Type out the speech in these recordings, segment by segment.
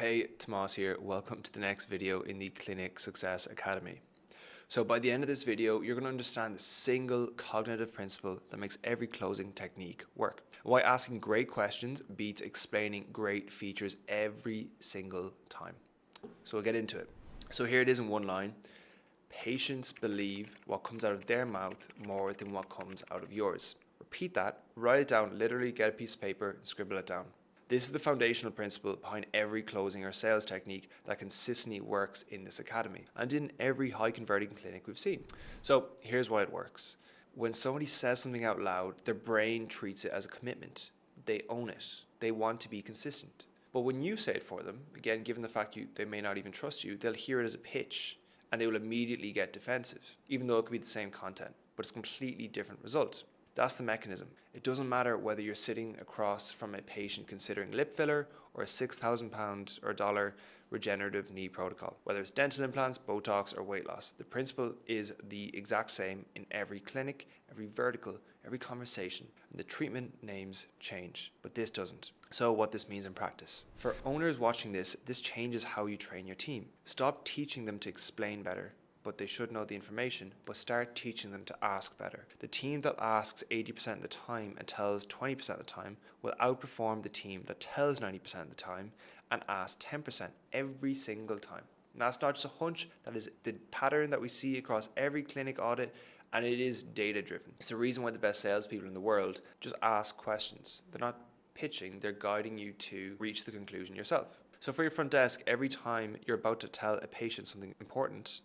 Hey, Tomas here. Welcome to the next video in the Clinic Success Academy. So by the end of this video, you're going to understand the single cognitive principle that makes every closing technique work. Why asking great questions beats explaining great features every single time. So we'll get into it. So here it is in one line. Patients believe what comes out of their mouth more than what comes out of yours. Repeat that, write it down, literally get a piece of paper and scribble it down. This is the foundational principle behind every closing or sales technique that consistently works in this academy and in every high converting clinic we've seen. So here's why it works. When somebody says something out loud, their brain treats it as a commitment. They own it. They want to be consistent. But when you say it for them, again, given the fact they may not even trust you, they'll hear it as a pitch and they will immediately get defensive, even though it could be the same content, but it's a completely different result. That's the mechanism. It doesn't matter whether you're sitting across from a patient considering lip filler or a £6,000 or dollar regenerative knee protocol, whether it's dental implants, Botox, or weight loss. The principle is the exact same in every clinic, every vertical, every conversation. And the treatment names change, but this doesn't. So what this means in practice. For owners watching this changes how you train your team. Stop teaching them to explain better, but they should know the information, but start teaching them to ask better. The team that asks 80% of the time and tells 20% of the time will outperform the team that tells 90% of the time and asks 10% every single time. And that's not just a hunch, that is the pattern that we see across every clinic audit, and it is data driven. It's the reason why the best salespeople in the world just ask questions. They're not pitching, they're guiding you to reach the conclusion yourself. So for your front desk, every time you're about to tell a patient something important,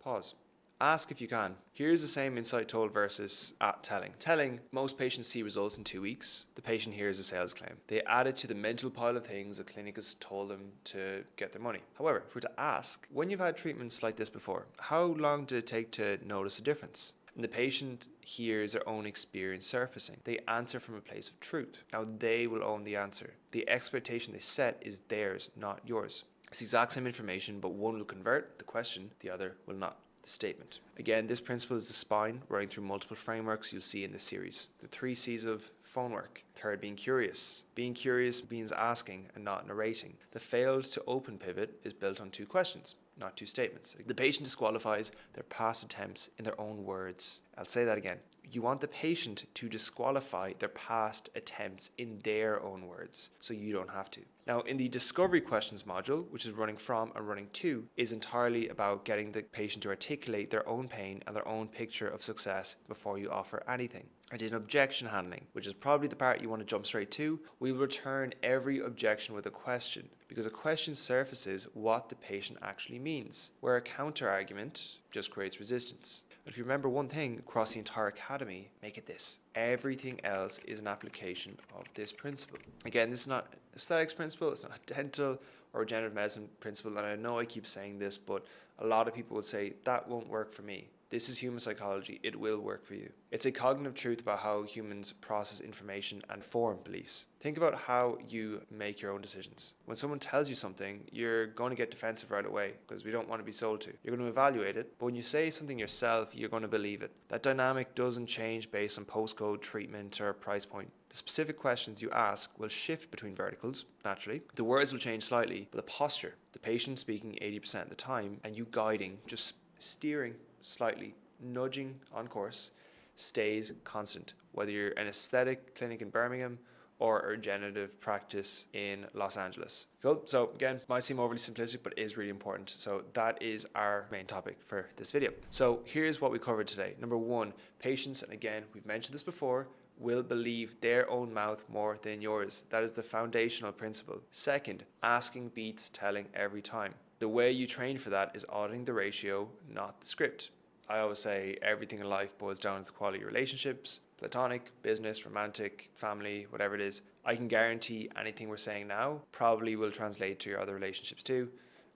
pause. Ask if you can. Here's the same insight told versus telling. Telling, most patients see results in 2 weeks. The patient hears a sales claim. They add it to the mental pile of things a clinic has told them to get their money. However, if we're to ask, when you've had treatments like this before, how long did it take to notice a difference? And the patient hears their own experience surfacing. They answer from a place of truth. Now they will own the answer. The expectation they set is theirs, not yours. It's the exact same information, but one will convert the question, the other will not. The statement. Again, this principle is the spine running through multiple frameworks you'll see in this series. The 3 C's of phone work. Third, being curious. Being curious means asking and not narrating. The failed to open pivot is built on 2 questions, not 2 statements. The patient disqualifies their past attempts in their own words. I'll say that again. You want the patient to disqualify their past attempts in their own words, so you don't have to. Now, in the discovery questions module, which is running from and running to, is entirely about getting the patient to articulate their own pain and their own picture of success before you offer anything. And in objection handling, which is probably the part you want to jump straight to, we will return every objection with a question, because a question surfaces what the patient actually means, where a counter argument just creates resistance. But if you remember one thing across the entire academy, make it this. Everything else is an application of this principle. Again, this is not aesthetics principle, it's not dental or regenerative medicine principle, and I know I keep saying this, but a lot of people would say, that won't work for me. This is human psychology, it will work for you. It's a cognitive truth about how humans process information and form beliefs. Think about how you make your own decisions. When someone tells you something, you're going to get defensive right away because we don't want to be sold to. You're going to evaluate it, but when you say something yourself, you're going to believe it. That dynamic doesn't change based on postcode, treatment, or price point. The specific questions you ask will shift between verticals, naturally. The words will change slightly, but the posture, the patient speaking 80% of the time, and you guiding, just steering slightly, nudging on course, stays constant, whether you're an aesthetic clinic in Birmingham or a regenerative practice in Los Angeles. Cool. So again, might seem overly simplistic, but is really important. So that is our main topic for this video. So here's what we covered today. Number 1, patients, and again, we've mentioned this before, will believe their own mouth more than yours. That is the foundational principle. Second, asking beats telling every time. The way you train for that is auditing the ratio, not the script. I always say everything in life boils down to quality relationships, platonic, business, romantic, family, whatever it is. I can guarantee anything we're saying now probably will translate to your other relationships too.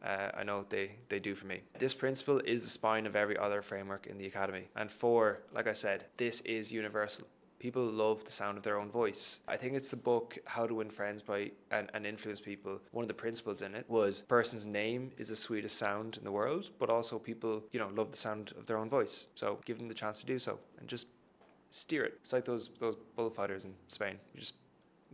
I know they do for me. This principle is the spine of every other framework in the academy. And 4, like I said, this is universal. People love the sound of their own voice. I think it's the book How to Win Friends and Influence People. One of the principles in it was person's name is the sweetest sound in the world, but also people, love the sound of their own voice. So give them the chance to do so and just steer it. It's like those bullfighters in Spain. You just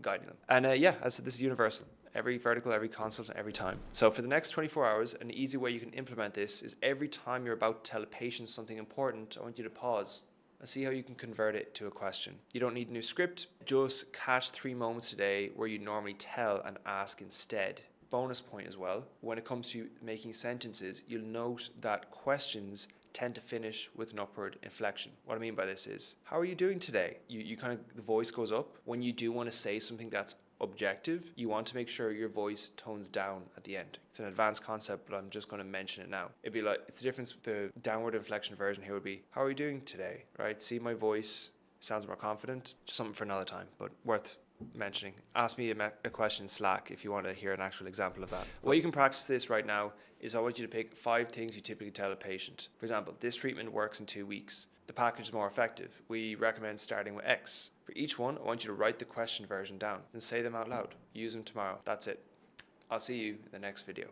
guiding them. And as I said, this is universal. every vertical, every consult, every time. So for the next 24 hours, an easy way you can implement this is every time you're about to tell a patient something important, I want you to pause and see how you can convert it to a question. You don't need a new script, just catch 3 moments today where you normally tell and ask instead. Bonus point as well, when it comes to making sentences, you'll note that questions tend to finish with an upward inflection. What I mean by this is, how are you doing today? You kind of, the voice goes up. When you do want to say something that's objective, you want to make sure your voice tones down at the end. It's an advanced concept, but I'm just going to mention it now. It'd be like, it's the difference with the downward inflection version here would be, how are you doing today? Right? See, my voice sounds more confident. Just something for another time, but worth mentioning. Ask me a question in Slack if you want to hear an actual example of that. The way you can practice this right now is I want you to pick 5 things you typically tell a patient. For example, this treatment works in 2 weeks. The package is more effective. We recommend starting with X. For each one, I want you to write the question version down and say them out loud. Use them tomorrow. That's it. I'll see you in the next video.